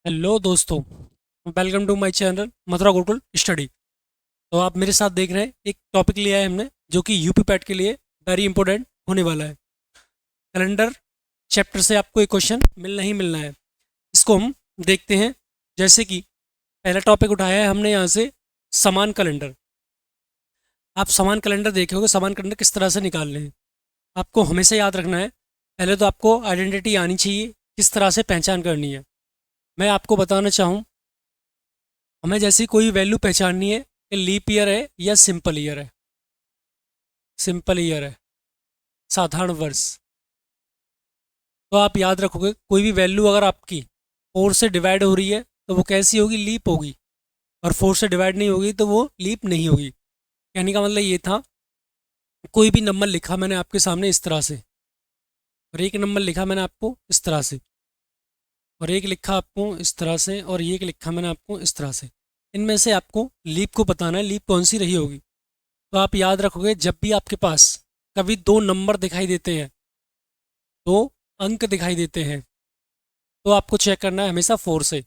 Hello दोस्तों, welcome to my channel Mathura Gurukul study. तो आप मेरे साथ देख रहे हैं, एक टॉपिक लिया है हमने जो कि यूपी पैट के लिए वेरी इंपॉर्टेंट होने वाला है। कैलेंडर चैप्टर से आपको एक क्वेश्चन मिलना ही मिलना है। इसको हम देखते हैं। जैसे कि पहला टॉपिक उठाया है हमने यहाँ से, समान कैलेंडर। आप समान कैलेंडर देखे होगे, समान कैलेंडर किस तरह से निकालने हैं आपको हमेशा याद रखना है। पहले तो आपको आइडेंटिटी आनी चाहिए, किस तरह से पहचान करनी है। मैं आपको बताना चाहूँ, हमें जैसी कोई वैल्यू पहचाननी है कि लीप ईयर है या सिंपल ईयर है। सिंपल ईयर है, साधारण वर्ष। तो आप याद रखोगे, कोई भी वैल्यू अगर आपकी 4 से डिवाइड हो रही है तो वो कैसी होगी, लीप होगी। और 4 से डिवाइड नहीं होगी तो वो लीप नहीं होगी। कहने का मतलब ये था, कोई भी नंबर लिखा मैंने आपके सामने इस तरह से, और एक नंबर लिखा मैंने आपको इस तरह से, और एक लिखा आपको इस तरह से, और एक लिखा मैंने आपको इस तरह से। इनमें से आपको लीप को बताना है, लीप कौन सी रही होगी। तो आप याद रखोगे, जब भी आपके पास कभी दो नंबर दिखाई देते हैं, दो अंक दिखाई देते हैं, तो आपको चेक करना है हमेशा 4 से।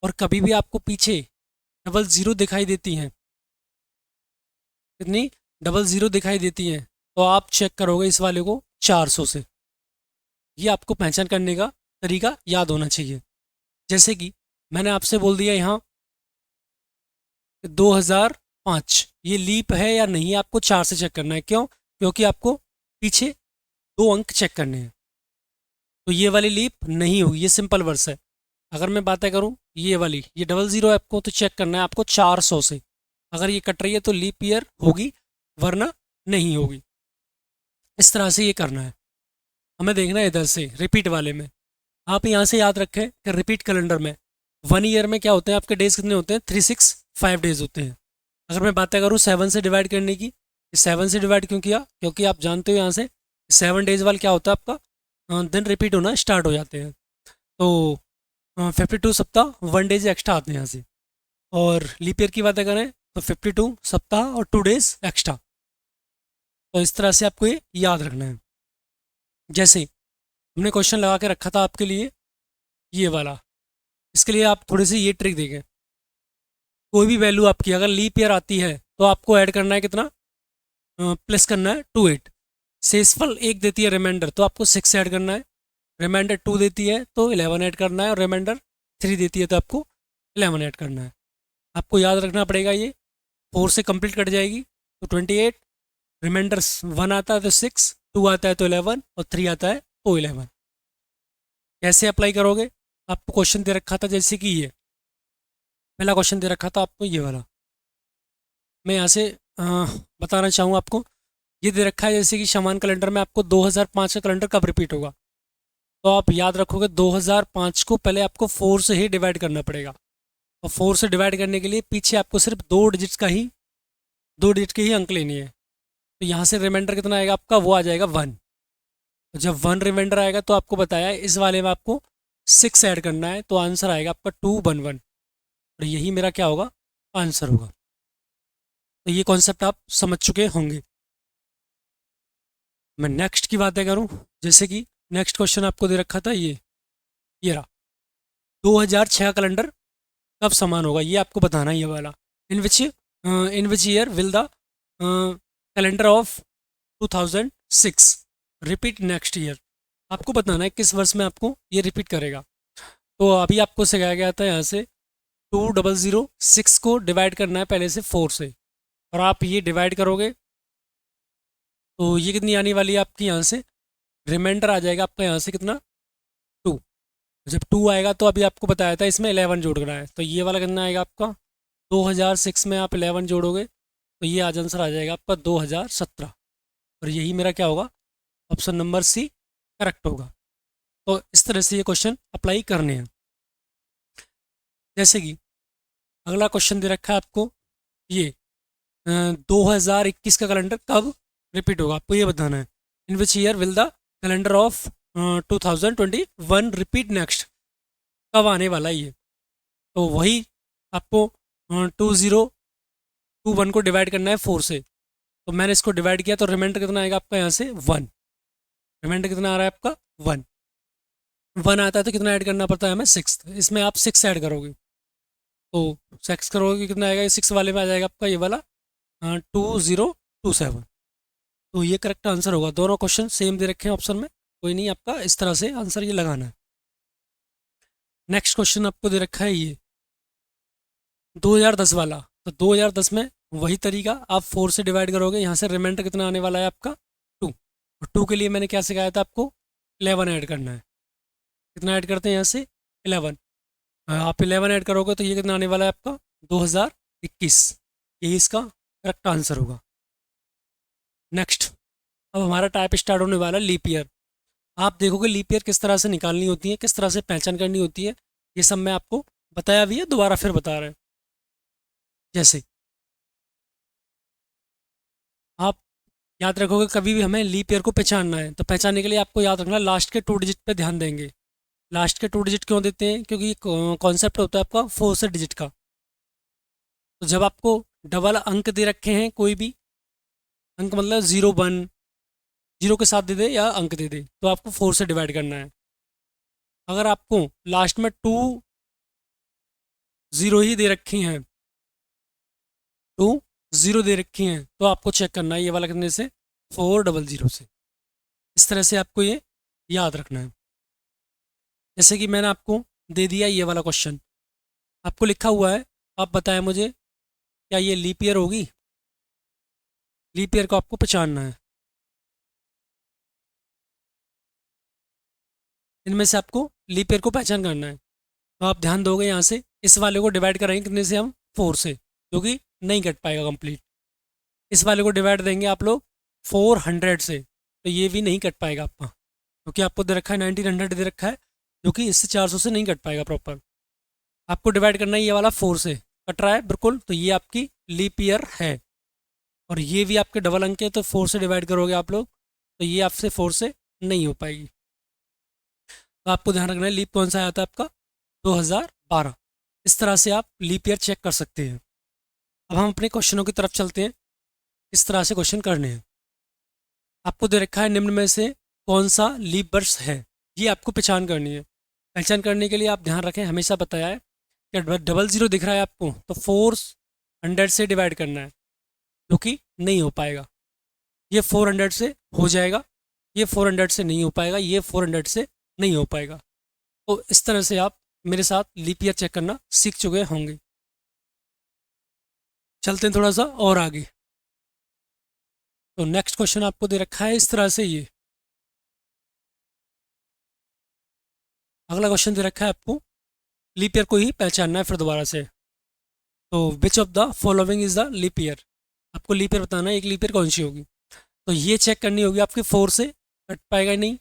और कभी भी आपको पीछे डबल ज़ीरो दिखाई देती हैं, कितनी, डबल ज़ीरो दिखाई देती हैं, तो आप चेक करोगे इस वाले को 400 से। ये आपको पहचान करने का तरीका याद होना चाहिए। जैसे कि मैंने आपसे बोल दिया यहाँ 2005, ये लीप है या नहीं, आपको 4 से चेक करना है। क्यों? क्योंकि आपको पीछे दो अंक चेक करने हैं। तो ये वाली लीप नहीं होगी, ये सिंपल वर्स है। अगर मैं बातें करूँ ये वाली, ये डबल ज़ीरो है, आपको तो चेक करना है आपको 400 से। अगर ये कट रही है तो लीप ईयर होगी, वरना नहीं होगी। इस तरह से ये करना है। हमें देखना है इधर से रिपीट वाले में। आप यहाँ से याद रखें कि रिपीट कैलेंडर में 1 ईयर में क्या होते हैं, आपके डेज कितने होते हैं, 365 डेज होते हैं। अगर मैं बातें करूँ 7 से डिवाइड करने की, 7 से डिवाइड क्यों किया, क्योंकि आप जानते हो यहाँ से 7 डेज वाला क्या होता है आपका, दिन रिपीट होना स्टार्ट हो जाते हैं। तो 52 सप्ताह 1 डेज एक्स्ट्रा आते हैं यहाँ से। और लीप ईयर की बातें करें तो 52 सप्ताह और 2 डेज एक्स्ट्रा। तो इस तरह से आपको ये याद रखना है। जैसे हमने क्वेश्चन लगा के रखा था आपके लिए ये वाला, इसके लिए आप थोड़ी सी ये ट्रिक देखें। कोई भी वैल्यू आपकी अगर लीप ईयर आती है तो आपको ऐड करना है कितना, प्लस करना है 28। शेषफल एक देती है रिमाइंडर, तो आपको 6 ऐड करना है। रिमाइंडर 2 देती है तो 11 ऐड करना है, और रिमाइंडर 3 देती है तो आपको 11 ऐड करना है। आपको याद रखना पड़ेगा ये। 4 से कंप्लीट कट जाएगी तो 28, रिमाइंडर 1 आता है तो 6, 2 आता है तो 11, और 3 आता है तो 11। कैसे अप्लाई करोगे, आपको क्वेश्चन दे रखा था जैसे कि ये पहला क्वेश्चन दे रखा था आपको ये वाला। मैं यहाँ से बताना चाहूँ आपको, ये दे रखा है जैसे कि समान कैलेंडर में आपको 2005 का कैलेंडर कब रिपीट होगा। तो आप याद रखोगे 2005 को पहले आपको 4 से ही डिवाइड करना पड़ेगा। और 4 से डिवाइड करने के लिए पीछे आपको सिर्फ दो डिजिट के ही अंक लेने हैं। तो यहाँ से रिमाइंडर कितना आएगा आपका, वो आ जाएगा 1। तो जब 1 रिमाइंडर आएगा तो आपको बताया है इस वाले में आपको 6 ऐड करना है, तो आंसर आएगा आपका 211। और यही मेरा क्या होगा, आंसर होगा। तो ये कॉन्सेप्ट आप समझ चुके होंगे। मैं नेक्स्ट की बातें करूं, जैसे कि नेक्स्ट क्वेश्चन आपको दे रखा था ये रहा, 2006 कैलेंडर कब समान होगा, ये आपको बताना है ये वाला। In which year will the calendar of 2006 repeat next year. आपको बताना है किस वर्ष में आपको ये रिपीट करेगा। तो अभी आपको सिखाया गया था यहाँ से 2006 को डिवाइड करना है पहले से 4 से, और आप ये डिवाइड करोगे तो ये कितनी आने वाली है आपकी, यहाँ से रिमाइंडर आ जाएगा आपका यहाँ से कितना, 2। जब 2 आएगा तो अभी आपको बताया था इसमें 11 जोड़ना है, तो ये वाला कितना आएगा आपका 2006 में आप 11 जोड़ोगे तो ये आज आंसर आ जाएगा आपका 2017। और यही मेरा क्या होगा, ऑप्शन नंबर सी करेक्ट होगा। तो इस तरह से ये क्वेश्चन अप्लाई करने हैं। जैसे कि अगला क्वेश्चन दे रखा है आपको ये 2021 का कैलेंडर कब रिपीट होगा, आपको ये बताना है। In which year will the calendar of 2021 repeat next, कब आने वाला है ये। तो वही आपको 2021 को डिवाइड करना है 4 से। तो मैंने इसको डिवाइड किया तो रिमाइंडर कितना आएगा आपका यहाँ से 1। रिमाइंडर कितना आ रहा है आपका 1। 1 आता है तो कितना ऐड करना पड़ता है हमें, 6। इसमें आप 6 ऐड करोगे तो 6 करोगे कितना आएगा, 6 वाले में आ जाएगा आपका ये वाला 2027। तो ये करेक्ट आंसर होगा। दोनों क्वेश्चन सेम दे रखे हैं ऑप्शन में, कोई नहीं, आपका इस तरह से आंसर ये लगाना है। नेक्स्ट क्वेश्चन आपको दे रखा है ये 2010 वाला। तो 2010 में वही तरीका, आप 4 से डिवाइड करोगे, यहाँ से रिमाइंडर कितना आने वाला है आपका 2। और 2 के लिए मैंने क्या सिखाया था आपको, 11 ऐड करना है। कितना ऐड करते हैं यहाँ से, 11। आप 11 ऐड करोगे तो ये कितना आने वाला है आपका 2021। यही इसका करेक्ट आंसर होगा। नेक्स्ट, अब हमारा टाइप स्टार्ट होने वाला है लीप ईयर। आप देखोगे लीप ईयर किस तरह से निकालनी होती है, किस तरह से पहचान करनी होती है, ये सब मैं आपको बताया भी है, दोबारा फिर बता रहे हैं। जैसे आप याद रखोगे कभी भी हमें लीप ईयर को पहचानना है, तो पहचानने के लिए आपको याद रखना लास्ट के 2 डिजिट पे ध्यान देंगे। लास्ट के 2 डिजिट क्यों देते हैं, क्योंकि कॉन्सेप्ट होता है आपका 4 से डिजिट का। तो जब आपको डबल अंक दे रखे हैं, कोई भी अंक मतलब 0 1, 0 के साथ दे दे या अंक दे दे, तो आपको 4 से डिवाइड करना है। अगर आपको लास्ट में 2 0 ही दे रखी हैं, 2 0 दे रखी हैं, तो आपको चेक करना है ये वाला कितने से, 400 से। इस तरह से आपको ये याद रखना है। जैसे कि मैंने आपको दे दिया ये वाला क्वेश्चन, आपको लिखा हुआ है, आप बताएं मुझे क्या ये लीप ईयर होगी। लीप ईयर को आपको पहचानना है। इनमें से आपको लीप ईयर को पहचान करना है। तो आप ध्यान दोगे यहाँ से, इस वाले को डिवाइड करेंगे कितने से हम, 4 से, जो कि नहीं कट पाएगा कंप्लीट। इस वाले को डिवाइड देंगे आप लोग 400 से, तो ये भी नहीं कट पाएगा आपका, क्योंकि आपको दे रखा है 1900 दे रखा है, जो कि इससे 400 से नहीं कट पाएगा प्रॉपर। आपको डिवाइड करना है ये वाला 4 से, कट रहा है बिल्कुल, तो ये आपकी लीप ईयर है। और ये भी आपके डबल अंक है, तो 4 से डिवाइड करोगे आप लोग, तो ये आपसे 4 से नहीं हो पाएगी। तो आपको ध्यान रखना है लीप कौन सा आया था आपका, 2012। इस तरह से आप लीप ईयर चेक कर सकते हैं। अब हम अपने क्वेश्चनों की तरफ चलते हैं, इस तरह से क्वेश्चन करने हैं। आपको दे रखा है निम्न में से कौन सा लीप वर्ष है, ये आपको पहचान करनी है। पहचान करने के लिए आप ध्यान रखें, हमेशा बताया है कि 00 दिख रहा है आपको, तो 400 से डिवाइड करना है, जो कि नहीं हो पाएगा। ये 400 से हो जाएगा, ये 400 से नहीं हो पाएगा, ये 400 से नहीं हो पाएगा। तो इस तरह से आप मेरे साथ लीप ईयर चेक करना सीख चुके होंगे। चलते हैं थोड़ा सा और आगे। तो नेक्स्ट क्वेश्चन आपको दे रखा है इस तरह से, ये अगला क्वेश्चन दे रखा है आपको, लीप ईयर को ही पहचानना है फिर दोबारा से। तो which of the following is the leap year, आपको लीप ईयर बताना है, एक लीप ईयर कौन सी होगी। तो ये चेक करनी होगी आपकी 4 से, कट पाएगा ही नहीं।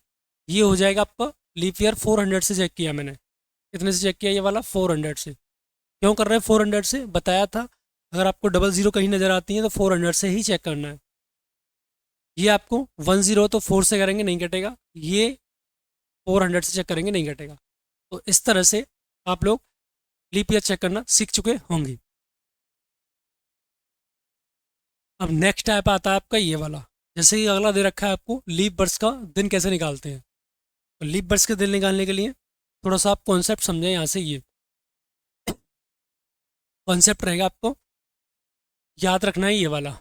ये हो जाएगा आपका लीप ईयर 400 से चेक किया मैंने। कितने से चेक किया, ये वाला 400 से। क्यों कर रहे हैं 400 से, बताया था, अगर आपको 00 कहीं नज़र आती है तो 400 से ही चेक करना है। ये आपको 10 तो 4 से करेंगे नहीं कटेगा, ये 400 से चेक करेंगे नहीं कटेगा। तो इस तरह से आप लोग लीप ईयर चेक करना सीख चुके होंगे। अब नेक्स्ट टाइप आता है आपका ये वाला। जैसे कि अगला दे रखा है आपको लीप वर्ष का दिन कैसे निकालते हैं। तो लीप वर्ष के दिन निकालने के लिए थोड़ा सा आप कॉन्सेप्ट समझें। यहाँ से ये कॉन्सेप्ट रहेगा, आपको याद रखना है ये वाला।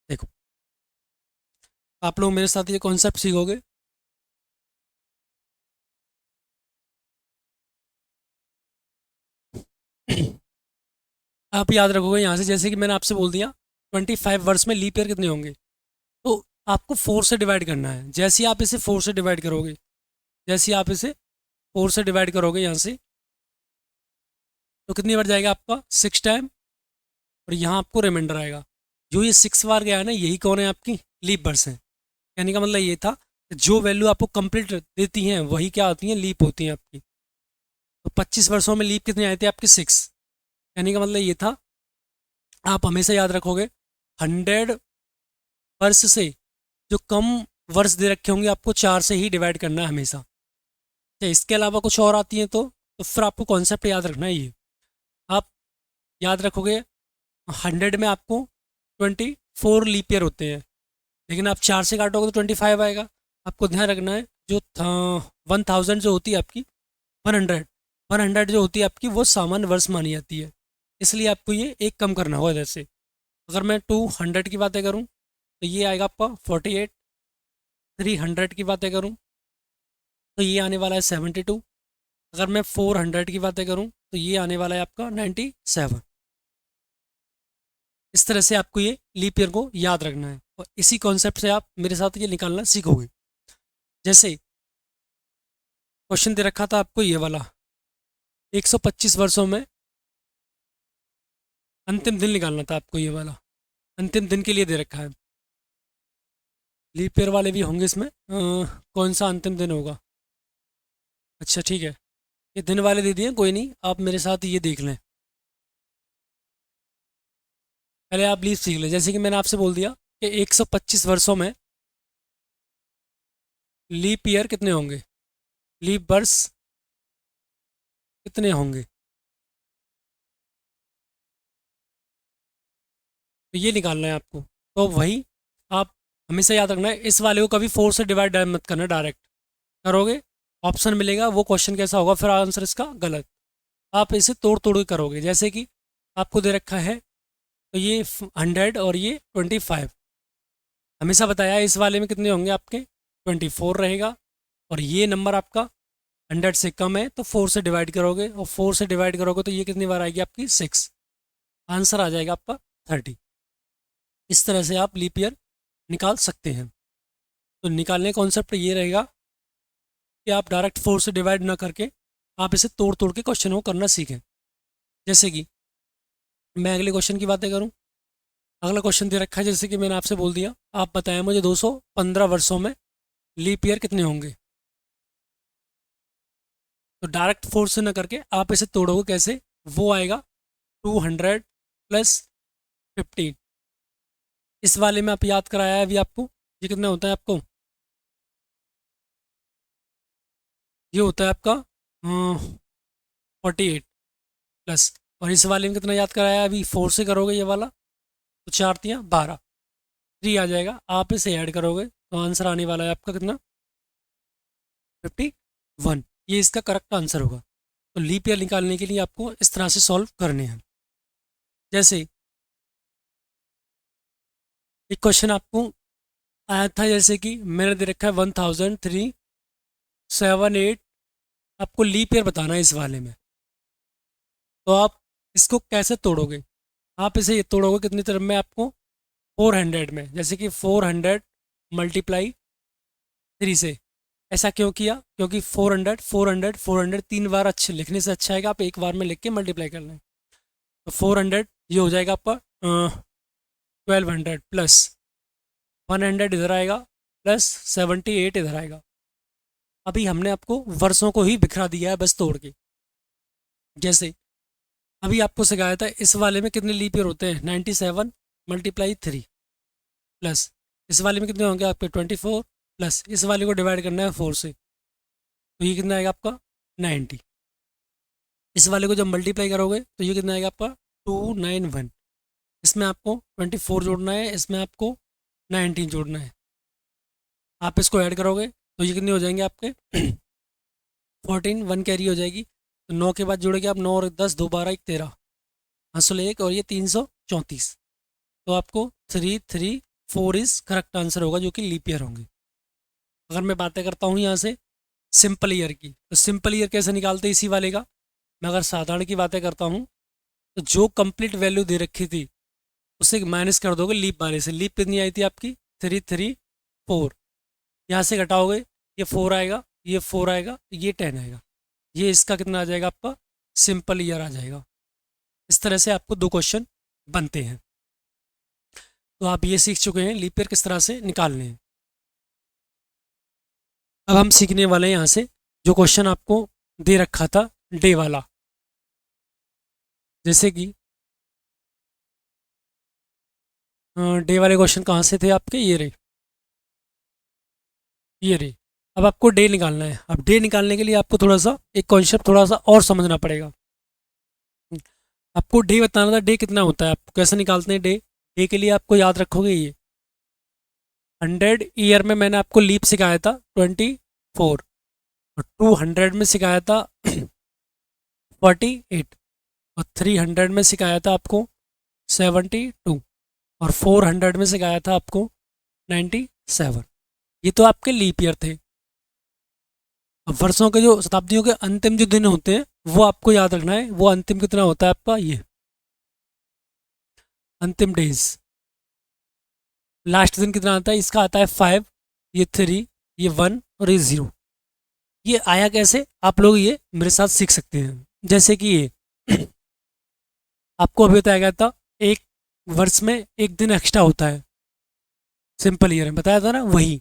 देखो, आप लोग मेरे साथ ये कॉन्सेप्ट सीखोगे। आप याद रखोगे यहाँ से, जैसे कि मैंने आपसे बोल दिया 25 वर्ष में लीप ईयर कितने होंगे, तो आपको 4 से डिवाइड करना है। जैसे ही आप इसे 4 से डिवाइड करोगे, जैसे ही आप इसे 4 से डिवाइड करोगे यहाँ से, तो कितनी बार जाएगा आपका 6 टाइम, और यहाँ आपको रिमाइंडर आएगा। जो ये 6 बार गया है ना, यही कौन है, आपकी लीप वर्ष है। कहने का मतलब ये था कि जो वैल्यू आपको कंप्लीट देती हैं वही क्या होती हैं, लीप होती हैं आपकी। तो 25 वर्षों में लीप कितने आए थे आपके, 6। कहने का मतलब ये था, आप हमेशा याद रखोगे 100 वर्ष से जो कम वर्ष दे रखे होंगे, आपको 4 से ही डिवाइड करना है हमेशा। अच्छा, इसके अलावा कुछ और आती हैं तो फिर आपको कॉन्सेप्ट याद रखना है ये। आप याद रखोगे 100 में आपको 24 लीप ईयर होते हैं, लेकिन आप 4 से काटोगे तो 25 आएगा। आपको ध्यान रखना है, जो 1000 जो होती है आपकी, 100 जो होती है आपकी, वो सामान्य वर्ष मानी जाती है। इसलिए आपको ये एक कम करना होगा जैसे, अगर मैं 200 की बातें करूँ तो ये आएगा आपका 48। 300 की बातें करूँ तो ये आने वाला है 72। अगर मैं 400 की बातें करूँ तो ये आने वाला है आपका 97। इस तरह से आपको ये लीप ईयर को याद रखना है, और इसी कॉन्सेप्ट से आप मेरे साथ ये निकालना सीखोगे। जैसे क्वेश्चन दे रखा था आपको ये वाला, 125 वर्षों में अंतिम दिन निकालना था आपको, ये वाला अंतिम दिन के लिए दे रखा है। लीप ईयर वाले भी होंगे इसमें, कौन सा अंतिम दिन होगा? अच्छा ठीक है, ये दिन वाले दे दिए, कोई नहीं, आप मेरे साथ ये देख लें। पहले आप लीप सीख लें, जैसे कि मैंने आपसे बोल दिया कि 125 वर्षों में लीप ईयर कितने होंगे, लीप वर्ष कितने होंगे, तो ये निकालना है आपको। तो वही आप हमेशा याद रखना है, इस वाले को कभी 4 से डिवाइड मत करना, डायरेक्ट करोगे ऑप्शन मिलेगा, वो क्वेश्चन कैसा होगा, फिर आंसर इसका गलत। आप इसे तोड़ तोड़ के करोगे, जैसे कि आपको दे रखा है तो ये 100 और ये 25, हमेशा बताया है इस वाले में कितने होंगे आपके, 24 रहेगा। और ये नंबर आपका 100 से कम है तो 4 से डिवाइड करोगे, और 4 से डिवाइड करोगे तो ये कितनी बार आएगी आपकी 6, आंसर आ जाएगा आपका 30। इस तरह से आप लीप ईयर निकाल सकते हैं। तो निकालने का कॉन्सेप्ट ये रहेगा कि आप डायरेक्ट 4 से डिवाइड ना करके आप इसे तोड़ तोड़ के क्वेश्चन को करना सीखें। जैसे कि मैं अगले क्वेश्चन की बातें करूं, अगला क्वेश्चन दे रखा है, जैसे कि मैंने आपसे बोल दिया, आप बताएं मुझे 215 वर्षों में लीप ईयर कितने होंगे। तो डायरेक्ट 4 से ना करके आप इसे तोड़ोगे कैसे, वो आएगा 200 प्लस 15। इस वाले में आप याद कराया है अभी आपको, ये कितना होता है आपको, ये होता है आपका 48 प्लस, और इस वाले में कितना याद कराया है अभी, 4 से करोगे ये वाला तो 4 तियाँ 12, 3 आ जाएगा, आप इसे ऐड करोगे तो आंसर आने वाला है आपका कितना, 51। ये इसका करेक्ट आंसर होगा। तो लीप ईयर निकालने के लिए आपको इस तरह से सॉल्व करने हैं। जैसे एक क्वेश्चन आपको आया था, जैसे कि मैंने दे रखा है 1378, आपको लीप ईयर बताना है इस वाले में। तो आप इसको कैसे तोड़ोगे, आप इसे ये तोड़ोगे कितनी तरफ में आपको, 400 में, जैसे कि 400 मल्टीप्लाई 3 से। ऐसा क्यों किया, क्योंकि 400 400 400 तीन बार अच्छे लिखने से अच्छा है कि आप एक बार में लिख के मल्टीप्लाई कर लें। तो 400 ये हो जाएगा आपका 1200 प्लस 100 इधर आएगा, प्लस 78 इधर आएगा। अभी हमने आपको वर्षों को ही बिखरा दिया है बस तोड़ के। जैसे अभी आपको सिखाया था, इस वाले में कितने लीप ईयर होते हैं, 97 मल्टीप्लाई 3 प्लस इस वाले में कितने होंगे आपके 24, प्लस इस वाले को डिवाइड करना है 4 से, तो ये कितना आएगा आपका 90। इस वाले को जब मल्टीप्लाई करोगे तो ये कितना आएगा आपका 291। इसमें आपको 24 जोड़ना है, इसमें आपको 19 जोड़ना है। आप इसको ऐड करोगे तो ये कितने हो जाएंगे आपके 14, 1 कैरी हो जाएगी, तो 9 के बाद जोड़ेंगे आप, 9 और 10, 2 12 1 13, हासिल 1, और ये 334। तो आपको 334 इज करेक्ट आंसर होगा, जो कि लीप ईयर होंगे। अगर मैं बातें करता हूँ यहाँ से सिंपल ईयर की, तो सिंपल ईयर कैसे निकालते हैं इसी वाले का। मैं अगर साधारण की बातें करता हूँ तो जो कंप्लीट वैल्यू दे रखी थी उसे माइनस कर दोगे लीप वाले से। लीप कितनी आई थी आपकी 334, यहाँ से घटाओगे ये 4 आएगा, ये 4 आएगा, ये 10 आएगा, ये इसका कितना आ जाएगा आपका सिंपल ईयर आ जाएगा। इस तरह से आपको 2 क्वेश्चन बनते हैं। तो आप ये सीख चुके हैं लीप ईयर किस तरह से निकालने हैं। अब हम सीखने वाले हैं यहाँ से जो क्वेश्चन आपको दे रखा था डे वाला। जैसे कि डे वाले क्वेश्चन कहाँ से थे आपके, ये रहे, ये रही। अब आपको डे निकालना है। अब डे निकालने के लिए आपको थोड़ा सा एक कॉन्सेप्ट थोड़ा सा और समझना पड़ेगा। आपको डे बताना था, डे कितना होता है, आप कैसे निकालते हैं डे। डे के लिए आपको याद रखोगे ये 100 ईयर में मैंने आपको लीप सिखाया था 24, और 200 में सिखाया था 48, और 300 में सिखाया था आपको 72, और 400 में सिखाया था आपको 97। ये तो आपके लीप ईयर थे। अब वर्षों के जो शताब्दियों के अंतिम जो दिन होते हैं वो आपको याद रखना है। वो अंतिम कितना होता है आपका, ये अंतिम डेज, लास्ट दिन कितना आता है इसका, आता है 5, ये 3, ये 1 और ये 0। ये आया कैसे, आप लोग ये मेरे साथ सीख सकते हैं। जैसे कि ये आपको अभी बताया गया था, एक वर्ष में एक दिन एक्स्ट्रा होता है, सिंपल ईयर में बताया था ना, वही।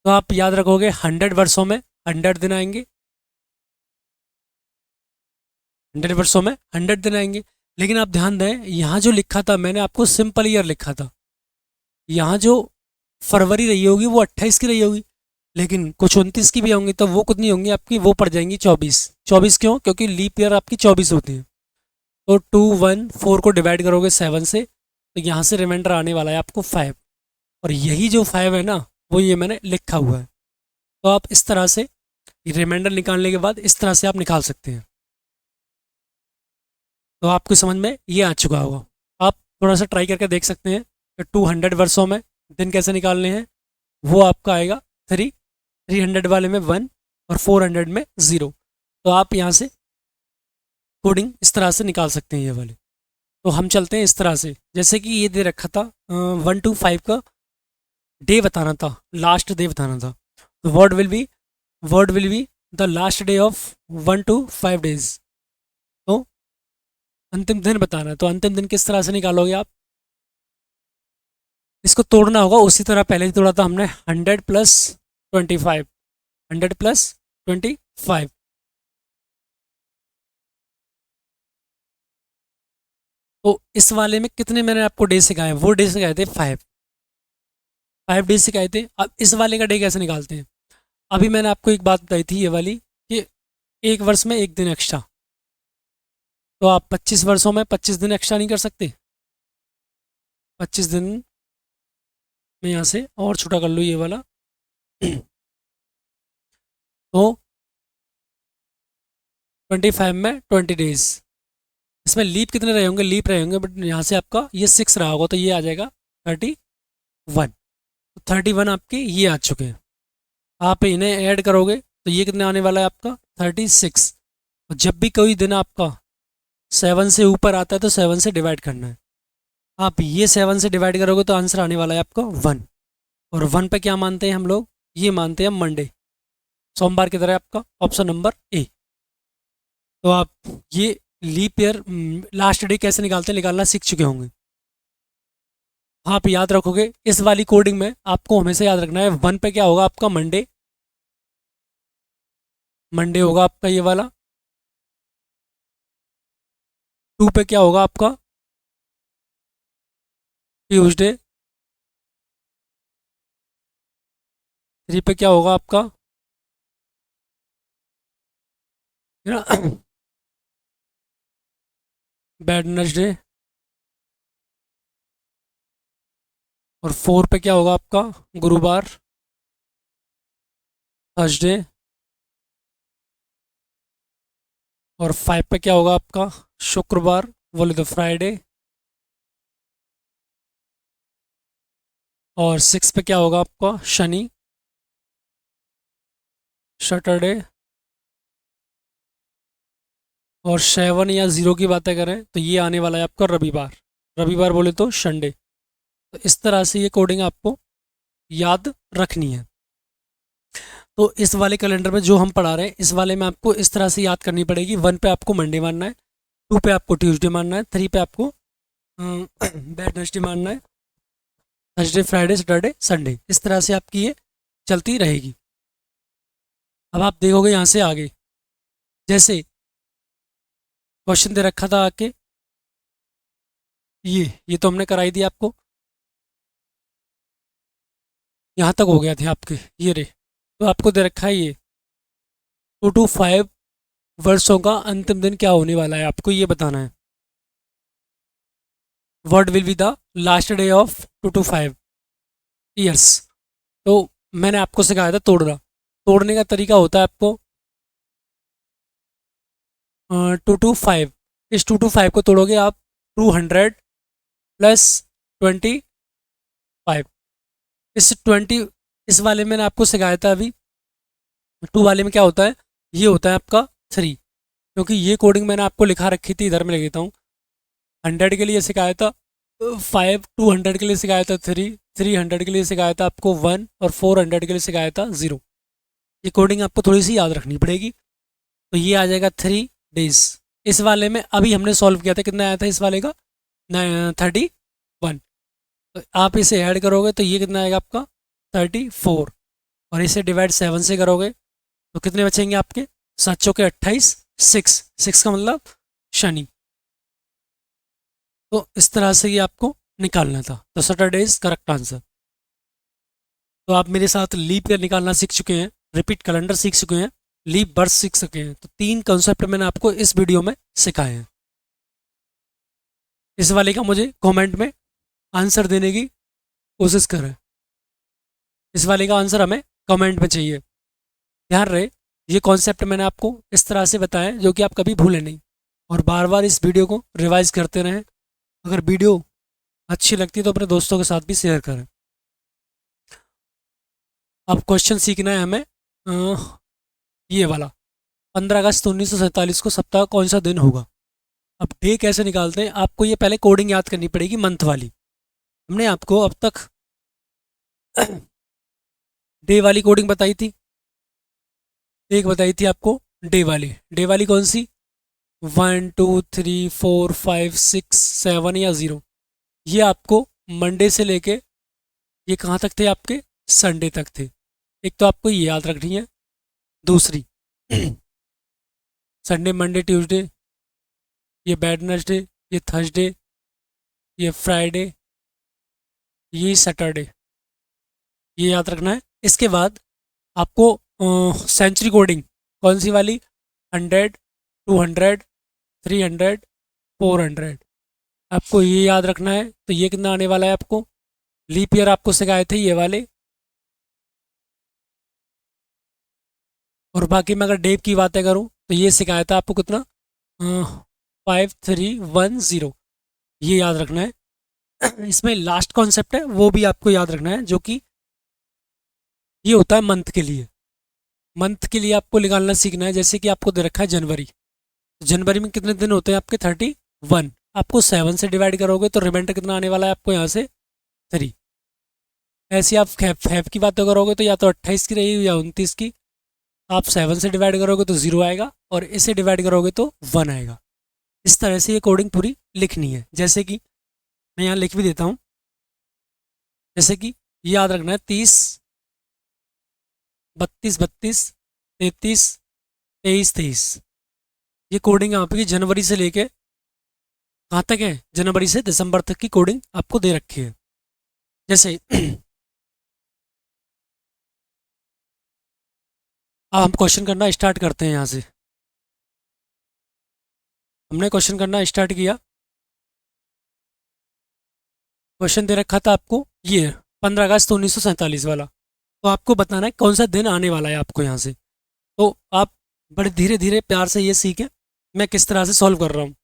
तो आप याद रखोगे 100 वर्षों में 100 दिन आएंगे, 100 वर्षों में 100 दिन आएंगे। लेकिन आप ध्यान दें, यहाँ जो लिखा था मैंने आपको सिंपल ईयर लिखा था, यहाँ जो फरवरी रही होगी वो 28 की रही होगी, लेकिन कुछ 29 की भी होंगी, तो वो कितनी होंगी आपकी, वो पड़ जाएंगी 24। 24 क्यों, क्योंकि लीप ईयर आपकी 24 होती है। तो 2 1 4 को डिवाइड करोगे 7 से, तो यहाँ से रिमाइंडर आने वाला है आपको 5, और यही जो 5 है ना, वो ये मैंने लिखा हुआ है। तो आप इस तरह से रिमाइंडर निकालने के बाद इस तरह से आप निकाल सकते हैं। तो आपको समझ में ये आ चुका होगा। आप थोड़ा सा ट्राई करके देख सकते हैं कि 200 वर्षों में दिन कैसे निकालने हैं। वो आपका आएगा 3, 300 वाले में 1 और 400 में 0। तो आप यहाँ से कोडिंग इस तरह से निकाल सकते हैं ये वाले। तो हम चलते हैं इस तरह से, जैसे कि ये दे रखा था 1 to 5 का डे बताना था, लास्ट डे बताना था। तो word will be the last day of 1 to 5 days. तो अंतिम दिन बताना है, तो अंतिम दिन किस तरह से निकालोगे आप, इसको तोड़ना होगा उसी तरह पहले ही तोड़ा था हमने, 100 प्लस 25, 100 प्लस 25। तो इस वाले में कितने मैंने आपको डे सिखाए, वो डे सिखाए थे 5 डे सिखाए थे। अब इस वाले का डे कैसे निकालते हैं, अभी मैंने आपको एक बात बताई थी ये वाली, कि एक वर्ष में एक दिन एक्स्ट्रा। तो आप 25 वर्षों में 25 दिन एक्स्ट्रा नहीं कर सकते, 25 दिन में यहाँ से और छोटा कर लो ये वाला तो 25 में 20 डेज। इसमें लीप कितने रहे होंगे, लीप रहे होंगे, बट यहाँ से आपका ये 6 रहा होगा, तो ये आ जाएगा 31। 31 आपके ये आ चुके हैं। आप इन्हें ऐड करोगे तो ये कितने आने वाला है आपका 36। और जब भी कोई दिन आपका 7 से ऊपर आता है तो 7 से डिवाइड करना है। आप ये 7 से डिवाइड करोगे तो आंसर आने वाला है आपका 1। और 1 पे क्या मानते हैं हम लोग, ये मानते हैं मंडे, सोमवार की तरह, आपका ऑप्शन नंबर ए। तो आप ये लीप ईयर लास्ट डे कैसे निकालते हैं, निकालना सीख चुके होंगे। आप याद रखोगे इस वाली कोडिंग में आपको हमेशा याद रखना है, 1 पे क्या होगा आपका मंडे, मंडे होगा आपका ये वाला। 2 पे क्या होगा आपका ट्यूसडे। 3 पे क्या होगा आपका, है ना, वेडनेसडे। और 4 पे क्या होगा आपका गुरुवार, थर्सडे। और 5 पे क्या होगा आपका शुक्रवार, बोले तो फ्राइडे। और 6 पे क्या होगा आपका शनि, सैटरडे। और 7 या 0 की बातें करें तो ये आने वाला है आपका रविवार, रविवार बोले तो संडे। तो इस तरह से ये कोडिंग आपको याद रखनी है। तो इस वाले कैलेंडर में जो हम पढ़ा रहे हैं, इस वाले में आपको इस तरह से याद करनी पड़ेगी। 1 पे आपको मंडे मानना है, 2 पे आपको ट्यूसडे मानना है, 3 पे आपको वेडनेसडे मानना है, थर्सडे फ्राइडे सैटरडे संडे। इस तरह से आपकी ये चलती रहेगी। अब आप देखोगे यहाँ से आगे, जैसे क्वेश्चन दे रखा था आके, ये तो हमने कराई दी आपको, यहाँ तक हो गया थे आपके ये रे। तो आपको दे रखा है ये 2 to 5 वर्षों का अंतिम दिन क्या होने वाला है, आपको ये बताना है। What will be the last day of 2 to 5 years. तो मैंने आपको सिखाया था तोड़ना। तोड़ने का तरीका होता है आपको 2 to 5। इस 2 to 5 को तोड़ोगे आप 200 प्लस 25। इस 20 इस वाले में मैंने आपको सिखाया था अभी। 2 वाले में क्या होता है, ये होता है आपका 3, क्योंकि ये कोडिंग मैंने आपको लिखा रखी थी, इधर मैं लिख देता हूँ। 100 के लिए सिखाया था 5, 200 के लिए सिखाया था 3, 300 के लिए सिखाया था आपको 1 और 400 के लिए सिखाया था 0। ये कोडिंग आपको थोड़ी सी याद रखनी पड़ेगी। तो ये आ जाएगा 3 days। इस वाले में अभी हमने सॉल्व किया था, कितना आया था इस वाले का 31। तो आप इसे ऐड करोगे तो ये कितना आएगा आपका 34, और इसे डिवाइड 7 से करोगे तो कितने बचेंगे आपके 7 चौके 28, 6 का मतलब शनि। तो इस तरह से ये आपको निकालना था। तो सैटरडे इज करेक्ट आंसर। तो आप मेरे साथ लीप ईयर निकालना सीख चुके हैं, रिपीट कैलेंडर सीख चुके हैं, लीप बर्थ सीख सके हैं। तो 3 कॉन्सेप्ट मैंने आपको इस वीडियो में सिखाए हैं। इस वाले का मुझे कमेंट में आंसर देने की कोशिश करें। इस वाले का आंसर हमें कमेंट में चाहिए। ध्यान रहे, ये कॉन्सेप्ट मैंने आपको इस तरह से बताया जो कि आप कभी भूलें नहीं, और बार बार इस वीडियो को रिवाइज करते रहें। अगर वीडियो अच्छी लगती है तो अपने दोस्तों के साथ भी शेयर करें। अब क्वेश्चन सीखना है हमें ये वाला। 15 अगस्त 1947 को सप्ताह कौन सा दिन होगा। अब डे कैसे निकालते हैं, आपको ये पहले कोडिंग याद करनी पड़ेगी मंथ वाली। हमने आपको अब तक डे वाली कोडिंग बताई थी, एक बताई थी आपको डे वाली। डे वाली कौन सी, 1 2 3 4 5 6 7 या 0। ये आपको मंडे से लेके ये कहाँ तक थे आपके संडे तक थे। एक तो आपको ये याद रखनी है। दूसरी संडे मंडे ट्यूसडे, ये वेडनेसडे, ये थर्सडे, ये फ्राइडे, ये सैटरडे, ये याद रखना है। इसके बाद आपको सेंचुरी कोडिंग कौन सी वाली, 100 200 300 400, आपको ये याद रखना है। तो ये कितना आने वाला है आपको। लीप ईयर आपको सिखाए थे ये वाले। और बाकी मैं अगर डेप की बातें करूँ तो ये सिखाया था आपको कितना 5310, ये याद रखना है। इसमें लास्ट कॉन्सेप्ट है वो भी आपको याद रखना है, जो कि ये होता है मंथ के लिए। मंथ के लिए आपको निकालना सीखना है। जैसे कि आपको दे रखा है जनवरी, जनवरी में कितने दिन होते हैं आपके 31। आपको 7 से डिवाइड करोगे तो रिमाइंडर कितना आने वाला है आपको यहाँ से 3। ऐसे आप फैब की बातें करोगे तो या तो 28 की रहेगी या 29 की। आप 7 से डिवाइड करोगे तो 0 आएगा, और इसे डिवाइड करोगे तो 1 आएगा। इस तरह से ये कोडिंग पूरी लिखनी है। जैसे कि मैं यहाँ लिख भी देता हूँ। जैसे कि याद रखना है 30 32 32 33 23 23। ये कोडिंग आपकी जनवरी से लेके कहाँ तक है, जनवरी से दिसंबर तक की कोडिंग आपको दे रखी है। जैसे अब हम क्वेश्चन करना स्टार्ट करते हैं। यहाँ से हमने क्वेश्चन करना स्टार्ट किया। क्वेश्चन दे रखा था आपको ये 15 अगस्त 1947 वाला। तो आपको बताना है कौन सा दिन आने वाला है आपको यहाँ से। तो आप बड़े धीरे धीरे प्यार से ये सीखें मैं किस तरह से सॉल्व कर रहा हूँ।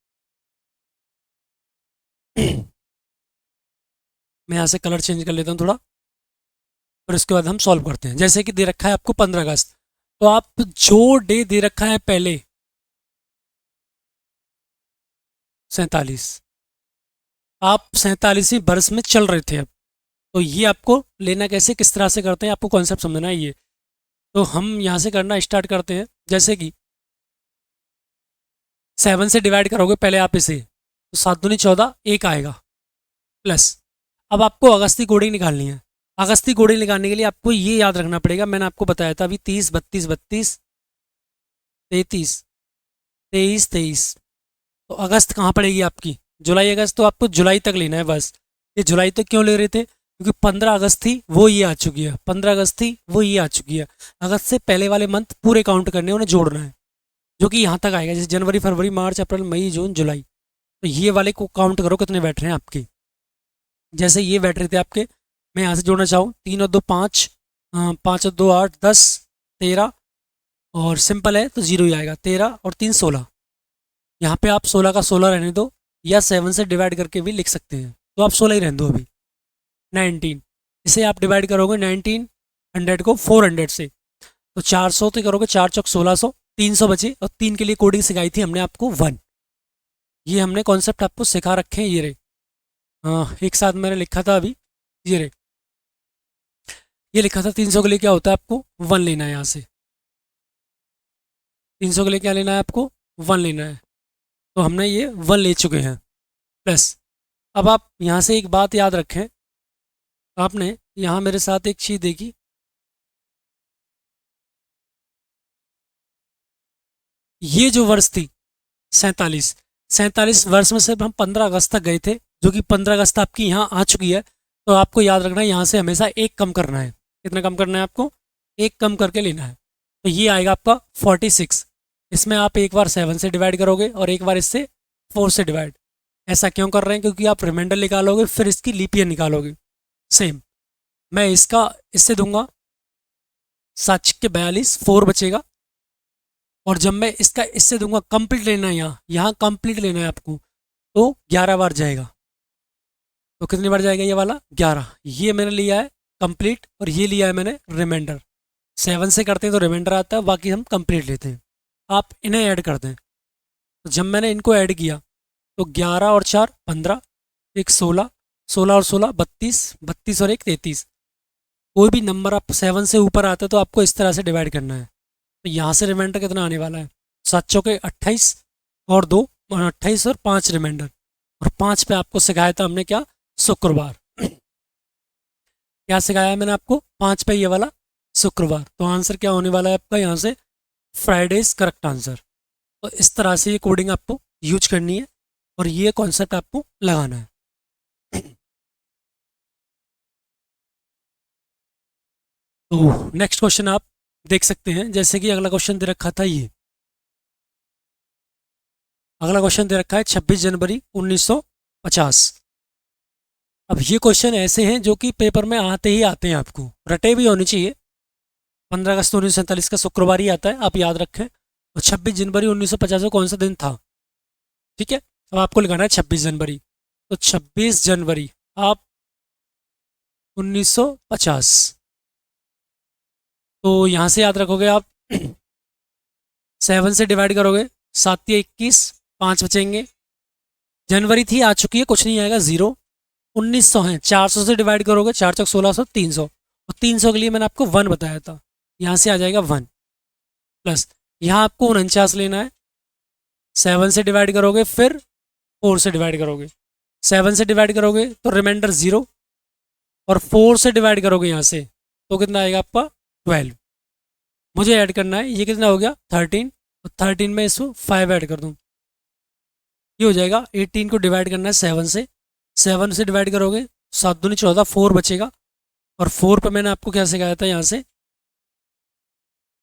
मैं यहाँ से कलर चेंज कर लेता हूँ थोड़ा, और इसके बाद हम सॉल्व करते हैं। जैसे कि दे रखा है आपको 15 अगस्त, तो आप जो डे दे रखा है पहले 47, आप 47वीं बरस में चल रहे थे अब। तो ये आपको लेना कैसे, किस तरह से करते हैं, आपको कॉन्सेप्ट समझना है ये। तो हम यहाँ से करना स्टार्ट करते हैं। जैसे कि 7 से डिवाइड करोगे पहले आप इसे, तो 7 दूनी 14, 1 आएगा प्लस। अब आपको अगस्ती कोडिंग निकालनी है। अगस्ती कोडिंग निकालने के लिए आपको ये याद रखना पड़ेगा, मैंने आपको बताया था अभी 30 32 32 33 23 23। तो अगस्त कहाँ पड़ेगी आपकी, जुलाई अगस्त। तो आपको जुलाई तक लेना है बस। ये जुलाई तक क्यों ले रहे थे, क्योंकि 15 अगस्त थी वो ये आ चुकी है, 15 अगस्त थी वो ये आ चुकी है। अगस्त से पहले वाले मंथ पूरे काउंट करने, उन्हें जोड़ना है, जो कि यहाँ तक आएगा। जैसे जनवरी फरवरी मार्च अप्रैल मई जून जुलाई, तो ये वाले को काउंट करो कितने बैठ रहे हैं आपके। जैसे ये बैठ रहे थे आपके, मैं यहाँ से जोड़ना चाहूँ 3 और 2 5, 5 और 2 8 10 13 और सिंपल है तो 0 ही आएगा। 13 और 3 16। यहाँ पे आप 16 का 16 रहने दो या 7 से डिवाइड करके भी लिख सकते हैं, तो आप 16 ही रहने दो अभी। 19 इसे आप डिवाइड करोगे 1900 को 400 से, तो 400 तो करोगे, 4 चौक 1600, 300 बचे और 3 के लिए कोडिंग सिखाई थी हमने आपको 1। ये हमने कॉन्सेप्ट आपको सिखा रखे हैं, ये रहे। एक साथ मैंने लिखा था अभी, ये रहे, ये लिखा था 300 के लिए क्या होता है, आपको 1 लेना है। यहाँ से 300 के लिए क्या लेना है, आपको 1 लेना है। तो हमने ये 1 ले चुके हैं प्लस। अब आप यहाँ से एक बात याद रखें, आपने यहाँ मेरे साथ एक चीज़ देखी, ये जो वर्ष थी 47, 47 वर्ष में सिर्फ हम 15 अगस्त तक गए थे, जो कि 15 अगस्त आपकी यहाँ आ चुकी है। तो आपको याद रखना है यहाँ से हमेशा एक कम करना है। कितना कम करना है आपको, एक कम करके लेना है। तो ये आएगा आपका 46। इसमें आप एक बार 7 से डिवाइड करोगे और एक बार इससे 4 से डिवाइड। ऐसा क्यों कर रहे हैं, क्योंकि आप रिमाइंडर निकालोगे फिर इसकी लीप ईयर निकालोगे। सेम मैं इसका इससे दूंगा 7 के 42, 4 बचेगा। और जब मैं इसका इससे दूंगा, कंप्लीट लेना है, यहाँ यहाँ कंप्लीट लेना है आपको, तो 11 बार जाएगा। तो कितनी बार जाएगा ये वाला, 11। ये मैंने लिया है कंप्लीट और ये लिया है मैंने रिमाइंडर। 7 से करते हैं तो रिमाइंडर आता है, बाकी हम कंप्लीट लेते हैं। आप इन्हें ऐड कर दें, तो जब मैंने इनको ऐड किया तो 11 और 4 15, एक 16, 16 और 16 32, 32 और एक 33। कोई भी नंबर आप 7 से ऊपर आता है तो आपको इस तरह से डिवाइड करना है। तो यहाँ से रिमाइंडर कितना आने वाला है, 7 चौके 28 और 2 और 28 और 5 रिमाइंडर। और 5 पे आपको सिखाया था हमने क्या, शुक्रवार। क्या सिखाया है मैंने आपको, 5 पे ये वाला शुक्रवार। तो आंसर क्या होने वाला है आपका यहाँ से, फ्राइडे इज करेक्ट आंसर। तो इस तरह से ये कोडिंग आपको यूज करनी है और ये कॉन्सेप्ट आपको लगाना है। तो नेक्स्ट क्वेश्चन आप देख सकते हैं, जैसे कि अगला क्वेश्चन दे रखा था ये। अगला क्वेश्चन दे रखा है 26 जनवरी 1950। अब ये क्वेश्चन ऐसे हैं जो कि पेपर में आते ही आते हैं, आपको रटे भी होने चाहिए। 15 अगस्त 1947 का शुक्रवार ही आता है, आप याद रखें। और 26 जनवरी 1950 को कौन सा दिन था, ठीक है। अब आपको लिखाना है 26 जनवरी। तो 26 जनवरी आप 1950, तो यहाँ से याद रखोगे आप 7 से डिवाइड करोगे, 7 या 21, 5 बचेंगे। जनवरी थी आ चुकी है, कुछ नहीं आएगा, 0। 1900 है, 400 से डिवाइड करोगे, 4 चौक 1600, 300। और 300 के लिए मैंने आपको 1 बताया था, यहाँ से आ जाएगा 1 प्लस। यहाँ आपको 49 लेना है, 7 से डिवाइड करोगे फिर 4 से डिवाइड करोगे। 7 से डिवाइड करोगे तो रिमाइंडर 0 और 4 से डिवाइड करोगे यहाँ से तो कितना आएगा आपका 12। मुझे ऐड करना है, ये कितना हो गया 13, और 13 में इसको 5 ऐड कर दूँ, ये हो जाएगा 18 को डिवाइड करना है 7 से। 7 से डिवाइड करोगे 7 दूनी 14, 4 बचेगा। और 4 पे मैंने आपको क्या सिखाया था यहाँ से,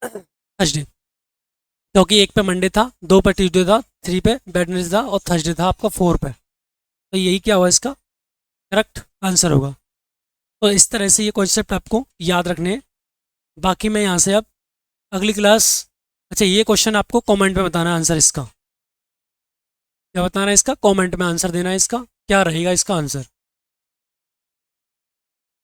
थर्सडे, क्योंकि 1 पे मंडे था, 2 पे ट्यूसडे था, 3 पे वेडनेसडे था और थर्सडे था आपका 4 पे। तो यही क्या हुआ, इसका करेक्ट आंसर होगा। तो इस तरह से ये कॉन्सेप्ट आपको याद रखने हैं। बाकी मैं यहाँ से अब अगली क्लास, अच्छा ये क्वेश्चन आपको कमेंट में बताना है आंसर इसका, क्या बताना है इसका, कमेंट में आंसर देना है इसका, क्या रहेगा इसका आंसर।